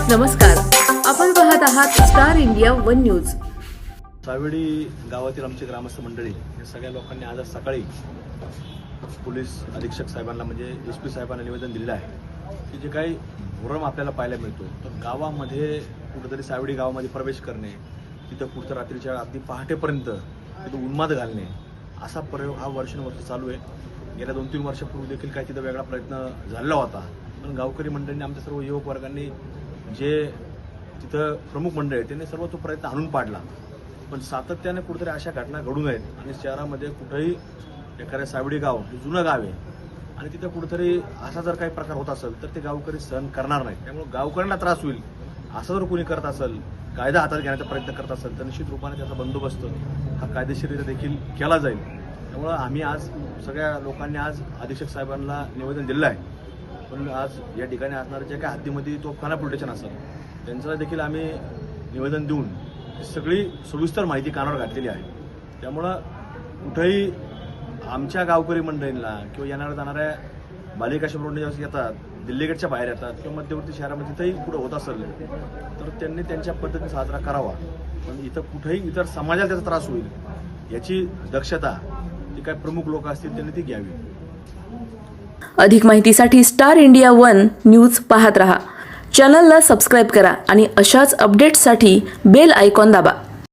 नमस्कार, आपण पाहत आहात star India one news. Savedi गावातील आमचे ग्रामस्थ मंडळी या सगळ्या लोकांनी आज सकाळी पोलीस अधीक्षक साहेबांना म्हणजे SP साहेबांना निवेदन दिलेलं आहे की जे काही भ्रम आपल्याला पाहायला मिळतो तर गावामध्ये कुठेतरी सावेडी गावामध्ये प्रवेश करणे, तिथं कुठं रात्रीच्या अगदी पहाटेपर्यंत तिथं उन्माद घालणे असा प्रयोग हा वर्षानुवर्ष चालू आहे। गेल्या 2-3 वर्षापूर्वी देखील काही तिथं वेगळा प्रयत्न झालेला होता, पण गावकरी मंडळींनी आमच्या सर्व युवक वर्गांनी जे तिथं प्रमुख मंडळ आहे त्यांनी सर्व तो प्रयत्न आणून पाडला। पण सातत्याने कुठेतरी अशा घटना घडू नयेत आणि शहरामध्ये कुठेही एखाद्या सावेडी गाव हे जुनं गाव आहे आणि तिथं कुठेतरी असा जर काही प्रकार होत असेल तर ते गावकरी सहन करणार नाहीत। त्यामुळे गावकऱ्यांना त्रास होईल असं जर कोणी करत असेल, कायदा हातात घेण्याचा प्रयत्न करत असेल तर निश्चित रूपाने त्याचा बंदोबस्त हा कायदेशीररित्या देखील केला जाईल। त्यामुळे आम्ही आज सगळ्या लोकांनी आज अधीक्षक साहेबांना निवेदन दिलं आहे, पण आज या ठिकाणी असणाऱ्या ज्या काही हद्दीमध्ये तोफखाना पोलीस स्टेशन असेल त्यांचं देखील आम्ही निवेदन देऊन सगळी सविस्तर माहिती कानावर घातलेली आहे। त्यामुळं कुठेही आमच्या गावकरी मंडळींना किंवा येणाऱ्या जाणाऱ्या बालिकाश्रम रोडने जेव्हा येतात, दिल्ली गेटच्या बाहेर येतात किंवा मध्यवर्ती शहरामध्ये तिथंही कुठं होत असेल तर त्यांनी त्यांच्या पद्धतीने साजरा करावा, पण इथं कुठेही इतर समाजाला त्याचा त्रास होईल याची दक्षता जी काही प्रमुख लोक असतील त्यांनी ती घ्यावी। अधिक माहितीसाठी स्टार इंडिया वन न्यूज पाहत रहा। चॅनलला सबस्क्राइब करा आणि अशाच अपडेट्ससाठी बेल आयकॉन दाबा।